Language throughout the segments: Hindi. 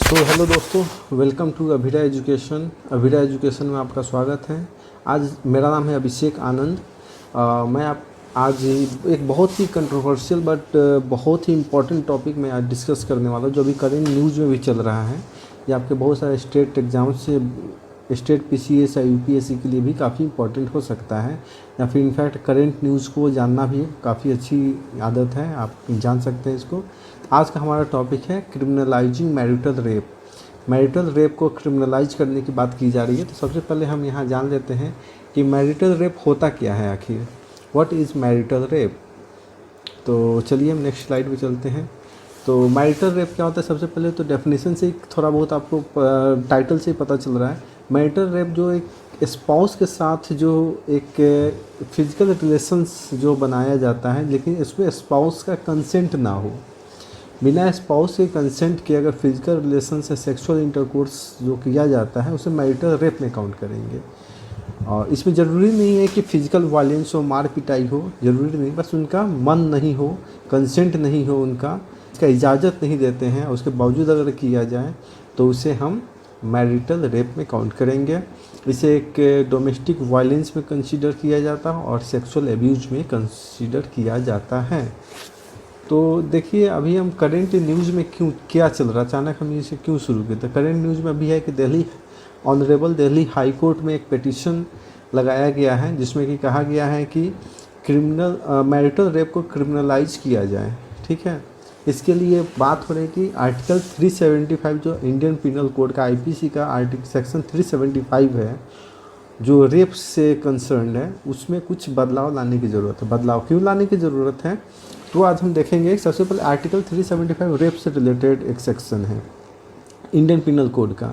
तो हेलो दोस्तों, welcome to Abhira education. Abhira education में आपका स्वागत है। आज मेरा नाम है अभिषेक आनंद। मैं आप आज एक बहुत ही कंट्रोवर्शियल बट बहुत ही इम्पोर्टेंट टॉपिक मैं आज डिस्कस करने वाला हूँ, जो अभी करेंट न्यूज़ में भी चल रहा है। ये आपके बहुत सारे स्टेट एग्जाम से, स्टेट पीसीएस या यूपीएससी के लिए भी काफ़ी इंपॉर्टेंट हो सकता है, या फिर इनफैक्ट करेंट न्यूज़ को जानना भी काफ़ी अच्छी आदत है, आप जान सकते हैं इसको। आज का हमारा टॉपिक है क्रिमिनलाइजिंग मैरिटल रेप। मैरिटल रेप को क्रिमिनलाइज करने की बात की जा रही है। तो सबसे पहले हम यहाँ जान लेते हैं कि मैरिटल रेप होता क्या है आखिर, व्हाट इज़ मैरिटल रेप। तो चलिए हम नेक्स्ट स्लाइड पे चलते हैं। तो मैरिटल रेप क्या होता है, सबसे पहले तो डेफिनेशन से ही थोड़ा बहुत आपको टाइटल से ही पता चल रहा है। मैरिटल रेप जो एक स्पाउस के साथ जो एक फिजिकल रिलेशंस जो बनाया जाता है, लेकिन इसमें स्पाउस का कंसेंट ना हो, बिना स्पाउस के कंसेंट के अगर फिजिकल रिलेशन से सेक्सुअल इंटरकोर्स जो किया जाता है उसे मैरिटल रेप में काउंट करेंगे। और इसमें ज़रूरी नहीं है कि फिजिकल वायलेंस हो, मार पिटाई हो, ज़रूरी नहीं, बस उनका मन नहीं हो, कंसेंट नहीं हो, उनका इसका इजाज़त नहीं देते हैं, उसके बावजूद अगर किया जाए तो उसे हम मैरिटल रेप में काउंट करेंगे। इसे एक डोमेस्टिक वायलेंस में कंसीडर किया जाता है और सेक्सुअल एब्यूज में कंसीडर किया जाता है। तो देखिए, अभी हम करेंट न्यूज़ में क्या चल रहा है, अचानक हम इसे क्यों शुरू किया। तो करेंट न्यूज़ में अभी है कि Delhi honourable Delhi high court में एक पिटीशन लगाया गया है, जिसमें कि कहा गया है कि मैरिटल रेप को क्रिमिनलाइज किया जाए। ठीक है, इसके लिए बात हो रही है कि आर्टिकल 375 जो इंडियन पिनल कोड का आईपीसी का आर्टिकल सेक्शन 375 है, जो रेप से कंसर्न्ड है, उसमें कुछ बदलाव लाने की ज़रूरत है। बदलाव क्यों लाने की ज़रूरत है, तो आज हम देखेंगे। सबसे पहले आर्टिकल 375 रेप से रिलेटेड एक सेक्शन है इंडियन पिनल कोड का।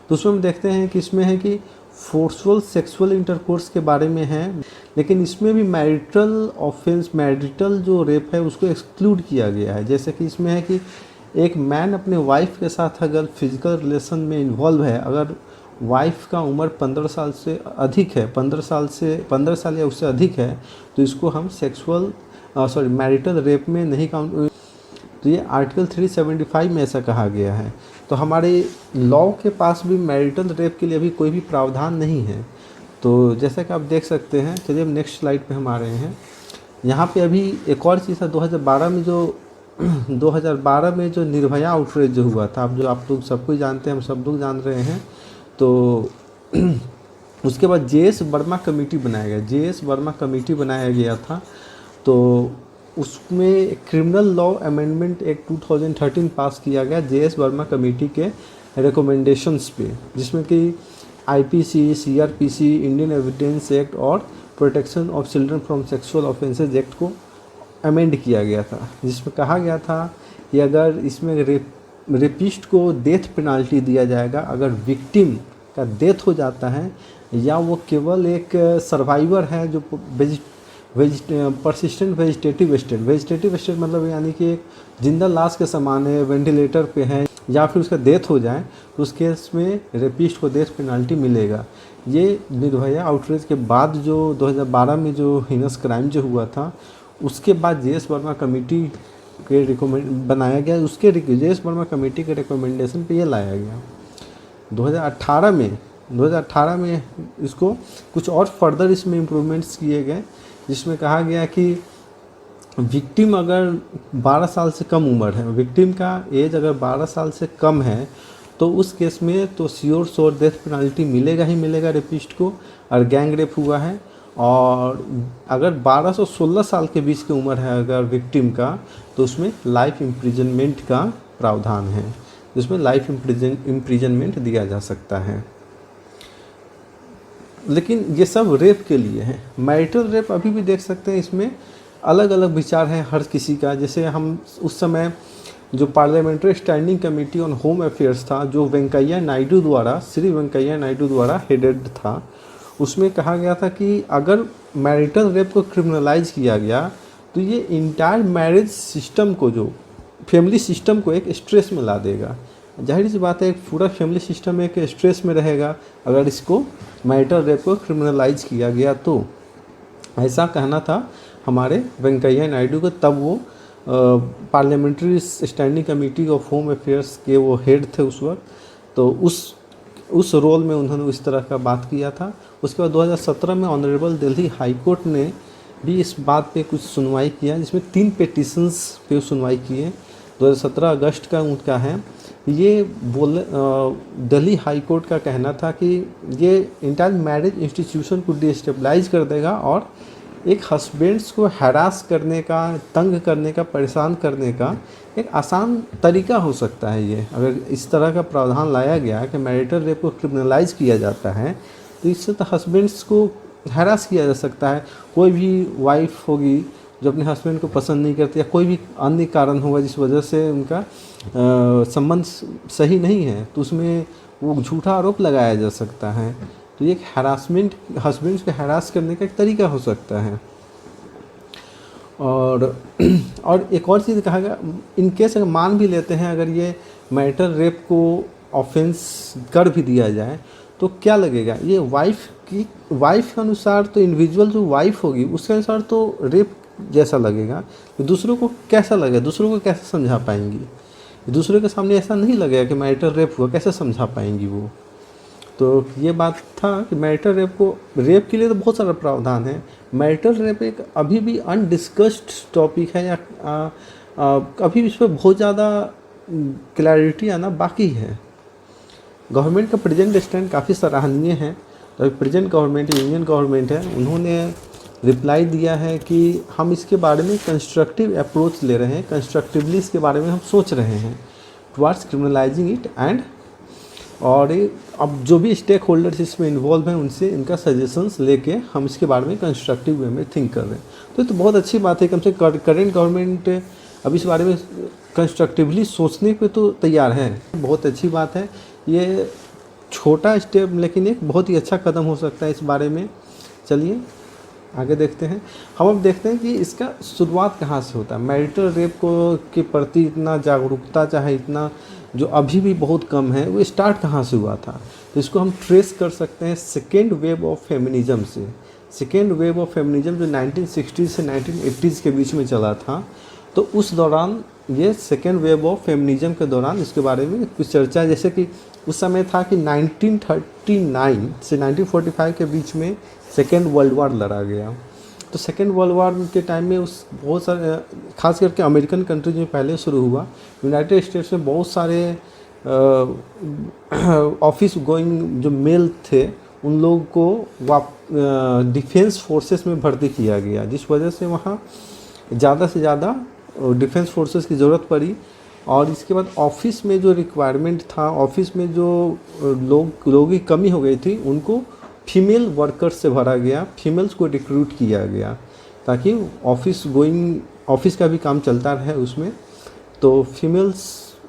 तो उसमें हम देखते हैं कि इसमें है कि फोर्सफुल सेक्सुअल इंटरकोर्स के बारे में है, लेकिन इसमें भी मैरिटल ऑफेंस, मैरिटल जो रेप है उसको एक्सक्लूड किया गया है। जैसे कि इसमें है कि एक मैन अपने वाइफ के साथ अगर फिजिकल रिलेशन में इन्वॉल्व है, अगर वाइफ का उम्र 15 साल से अधिक है, 15 साल या उससे अधिक है, तो इसको हम मैरिटल रेप में नहीं काउंट। तो ये आर्टिकल 375 में ऐसा कहा गया है। तो हमारे लॉ के पास भी मैरिटल रेप के लिए अभी कोई भी प्रावधान नहीं है। तो जैसा कि आप देख सकते हैं, चलिए हम नेक्स्ट स्लाइड पे हम आ रहे हैं। यहाँ पे अभी एक और चीज़ है, 2012 में जो निर्भया आउटरेज जो हुआ था, अब जो आप लोग सबको जानते हैं, हम सब लोग जान रहे हैं। तो उसके बाद जेएस वर्मा कमेटी बनाया गया, जेएस वर्मा कमेटी बनाया गया था। तो उसमें क्रिमिनल लॉ अमेंडमेंट एक्ट 2013 पास किया गया जेएस वर्मा कमेटी के रिकमेंडेशंस पे, जिसमें कि IPC, CrPC, Indian evidence act और protection of children from sexual offences act को अमेंड किया गया था, जिसमें कहा गया था कि अगर इसमें रेपिस्ट को डेथ पेनाल्टी दिया जाएगा अगर विक्टिम का डेथ हो जाता है, या वो केवल एक सर्वाइवर है जो परसिस्टेंट वेजिटेटिव स्टेट मतलब यानी कि एक जिंदा लाश के समान है, वेंटिलेटर पे है, या फिर उसका डेथ हो जाए, तो उस केस में रेपिस्ट को डेथ पेनाल्टी मिलेगा। ये निर्भया आउटरेज के बाद जो 2012 में जो हीनस क्राइम जो हुआ था, उसके बाद जेएस वर्मा कमेटी के बनाया गया, उसके जेएस वर्मा कमेटी के रिकमेंडेशन पे ये लाया गया 2018 में इसको कुछ और फर्दर इसमें इम्प्रूवमेंट्स किए गए, जिसमें कहा गया कि विक्टिम अगर 12 साल से कम उम्र है, विक्टिम का एज अगर 12 साल से कम है, तो उस केस में तो श्योर डेथ पेनाल्टी मिलेगा ही मिलेगा रेपिस्ट को, और गैंग रेप हुआ है। और अगर 12 से 16 साल के बीच की उम्र है अगर विक्टिम का, तो उसमें लाइफ इम्प्रिजनमेंट का प्रावधान है, जिसमें लाइफ इम्प्रिजनमेंट दिया जा सकता है। लेकिन ये सब रेप के लिए है। मैरिटल रेप अभी भी देख सकते हैं, इसमें अलग अलग विचार हैं हर किसी का। जैसे हम उस समय जो parliamentary standing committee on home affairs था, जो श्री वेंकैया नायडू द्वारा हेडेड था, उसमें कहा गया था कि अगर मैरिटल रेप को क्रिमिनलाइज किया गया तो ये इंटायर मैरिज सिस्टम को, जो फैमिली सिस्टम को एक स्ट्रेस में ला देगा। जाहिर सी बात है, एक पूरा फैमिली सिस्टम एक स्ट्रेस में रहेगा अगर इसको मैरिटल रेप को क्रिमिनलाइज किया गया तो। ऐसा कहना था हमारे वेंकैया नायडू को, तब वो parliamentary standing committee of home affairs के वो हेड थे उस वक्त। तो उस रोल में उन्होंने इस तरह का बात किया था। उसके बाद 2017 में ऑनरेबल दिल्ली हाई कोर्ट ने भी इस बात पे कुछ सुनवाई किया, जिसमें 3 पिटीशंस पे सुनवाई की है। 2017 अगस्त का उनका है। ये दिल्ली हाई कोर्ट का कहना था कि ये इंटायर मैरिज इंस्टीट्यूशन को डिस्टेबलाइज कर देगा और एक हस्बैंड्स को हैरास करने का, तंग करने का, परेशान करने का एक आसान तरीका हो सकता है। ये अगर इस तरह का प्रावधान लाया गया कि मैरिटल रेप को क्रिमिनलाइज किया जाता है, तो इससे तो हस्बैंड्स को हैरास किया जा सकता है। कोई भी वाइफ होगी जो अपने हस्बैंड को पसंद नहीं करती, या कोई भी अन्य कारण होगा जिस वजह से उनका संबंध सही नहीं है, तो उसमें वो झूठा आरोप लगाया जा सकता है। तो ये एक हैरासमेंट, हस्बैंड्स को हैरास करने का एक तरीका हो सकता है। और एक और चीज़ कहा गया, इन केस अगर मान भी लेते हैं, अगर ये मैरिटल रेप को ऑफेंस कर भी दिया जाए तो क्या लगेगा, ये वाइफ के अनुसार तो इंडिविजुअल जो वाइफ होगी उसके अनुसार तो रेप जैसा लगेगा। तो दूसरों को कैसा लगेगा, दूसरों को कैसे समझा पाएंगी, दूसरों के सामने ऐसा नहीं लगेगा कि मैरिटल रेप हुआ, कैसे समझा पाएंगी वो। तो ये बात था कि मैरिटल रेप के लिए तो बहुत सारा प्रावधान है। मैरिटल रेप एक अभी भी अनडिस्कस्ड टॉपिक है, या अभी इस पर बहुत ज़्यादा क्लैरिटी आना बाकी है। गवर्नमेंट का प्रेजेंट स्टैंड काफ़ी सराहनीय है। तो प्रेजेंट गवर्नमेंट, यूनियन गवर्नमेंट है, उन्होंने रिप्लाई दिया है कि हम इसके बारे में कंस्ट्रक्टिव अप्रोच ले रहे हैं, कंस्ट्रक्टिवली इसके बारे में हम सोच रहे हैं टुवार्ड्स क्रिमिनलाइजिंग इट एंड। और अब जो भी स्टेक होल्डर्स इसमें इन्वॉल्व हैं उनसे इनका सजेशंस लेके हम इसके बारे में कंस्ट्रक्टिव वे में थिंक कर रहे हैं। तो ये तो बहुत अच्छी बात है, कम से कम करेंट गवर्नमेंट अब इस बारे में कंस्ट्रक्टिवली सोचने पे तो तैयार है। बहुत अच्छी बात है। ये छोटा स्टेप लेकिन एक बहुत ही अच्छा कदम हो सकता है इस बारे में। चलिए आगे देखते हैं। हम अब देखते हैं कि इसका शुरुआत कहाँ से होता है। मैरिटल रेप को के प्रति इतना जागरूकता, चाहे इतना जो अभी भी बहुत कम है, वो स्टार्ट कहाँ से हुआ था। तो इसको हम ट्रेस कर सकते हैं सेकेंड वेव ऑफ फेमिनिज्म से। सेकेंड वेव ऑफ फेमिनिज्म जो 1960 से 1980s के बीच में चला था, तो उस दौरान ये सेकेंड वेव ऑफ फेमिनिज्म के दौरान इसके बारे में कुछ चर्चा, जैसे कि उस समय था कि 1939 से 1945 के बीच में सेकेंड वर्ल्ड वार लड़ा गया। तो सेकेंड वर्ल्ड वार के टाइम में उस बहुत सारे, खास करके अमेरिकन कंट्रीज में पहले शुरू हुआ। यूनाइटेड स्टेट्स में बहुत सारे ऑफिस गोइंग जो मेल थे उन लोगों को डिफेंस फोर्सेस में भर्ती किया गया, जिस वजह से वहाँ ज़्यादा से ज़्यादा डिफेंस फोर्सेस की ज़रूरत पड़ी। और इसके बाद ऑफिस में जो रिक्वायरमेंट था, ऑफिस में जो लोगों की कमी हो गई थी, उनको फीमेल वर्कर्स से भरा गया, फीमेल्स को रिक्रूट किया गया ताकि ऑफिस का भी काम चलता रहे उसमें। तो फीमेल्स,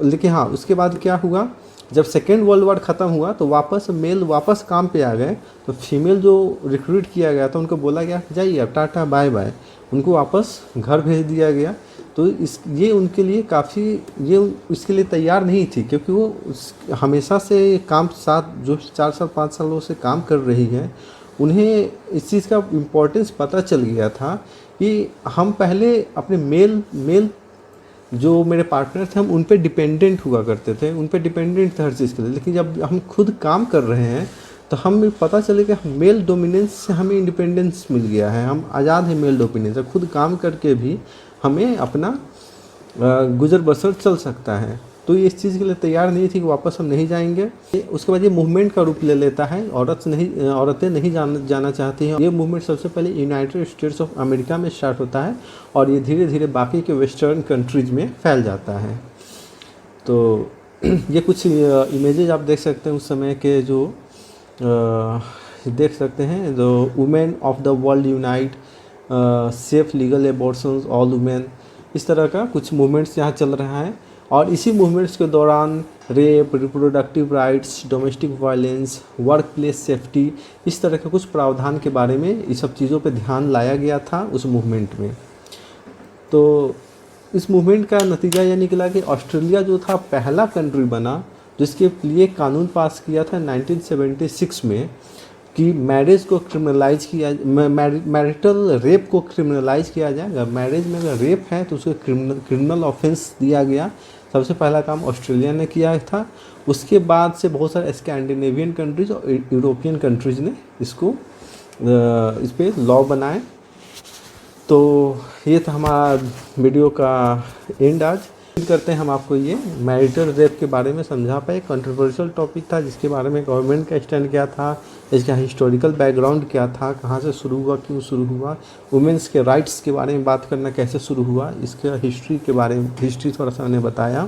लेकिन हाँ उसके बाद क्या हुआ, जब सेकेंड वर्ल्ड वार ख़त्म हुआ तो मेल वापस काम पे आ गए। तो फीमेल जो रिक्रूट किया गया था उनको बोला गया जाइए अब टाटा बाय बाय, उनको वापस घर भेज दिया गया। तो ये उनके लिए काफ़ी, ये इसके लिए तैयार नहीं थी, क्योंकि वो हमेशा से काम साथ जो 4 साल 5 सालों से काम कर रही है, उन्हें इस चीज़ का इम्पोर्टेंस पता चल गया था कि हम पहले अपने मेल जो मेरे पार्टनर थे हम उन पे डिपेंडेंट हुआ करते थे, उन पे डिपेंडेंट थे हर चीज़ के लिए। लेकिन जब हम खुद काम कर रहे हैं तो हमें पता चले कि मेल डोमिनेंस से हमें इंडिपेंडेंस मिल गया है, हम आज़ाद हैं मेल डोमिनेंस से, खुद काम करके भी हमें अपना गुजर बसर चल सकता है। तो ये इस चीज़ के लिए तैयार नहीं थी कि वापस हम नहीं जाएंगे। उसके बाद ये मूवमेंट का रूप ले लेता है, औरतें नहीं जाना चाहती हैं। ये मूवमेंट सबसे पहले यूनाइटेड स्टेट्स ऑफ अमेरिका में स्टार्ट होता है और ये धीरे धीरे बाकी के वेस्टर्न कंट्रीज में फैल जाता है। तो ये कुछ इमेजेज आप देख सकते हैं उस समय के, जो देख सकते हैं, जो women of the world unite, safe legal abortions all women, इस तरह का कुछ मूवमेंट्स यहाँ चल रहा है। और इसी मूवमेंट्स के दौरान rape, reproductive rights, domestic violence, work place safety, इस तरह के कुछ प्रावधान के बारे में इस सब चीज़ों पे ध्यान लाया गया था उस मूवमेंट में। तो इस मूवमेंट का नतीजा यह निकला कि ऑस्ट्रेलिया जो था पहला कंट्री बना जिसके लिए कानून पास किया था 1976 में, कि मैरिज को क्रिमिनलाइज किया, मैरिटल रेप को क्रिमिनलाइज किया जाए। अगर मैरिज में अगर रेप है तो उसको क्रिमिनल ऑफेंस दिया गया। सबसे पहला काम ऑस्ट्रेलिया ने किया था, उसके बाद से बहुत सारे स्कैंडिनेवियन कंट्रीज और यूरोपियन कंट्रीज़ ने इसको इस पर लॉ बनाए। तो ये था हमारा वीडियो का एंड। आज उम्मीद करते हैं हम आपको ये मैरिटल रेप के बारे में समझा पाए। कंट्रोवर्शियल टॉपिक था जिसके बारे में गवर्नमेंट का स्टैंड क्या था, इसका हिस्टोरिकल बैकग्राउंड क्या था, कहाँ से शुरू हुआ, क्यों शुरू हुआ, वुमेंस के राइट्स के बारे में बात करना कैसे शुरू हुआ, इसका हिस्ट्री के बारे में हिस्ट्री थोड़ा सा मैंने बताया।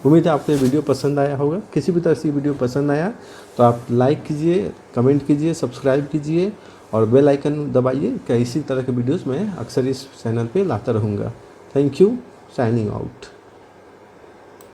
उम्मीद है आपको ये वीडियो पसंद आया होगा। किसी भी तरह से वीडियो पसंद आया तो आप लाइक कीजिए, कमेंट कीजिए, सब्सक्राइब कीजिए और बेल आइकन दबाइए कि इसी तरह के वीडियोस मैं अक्सर इस चैनल पे लाता रहूँगा। Thank you, signing out.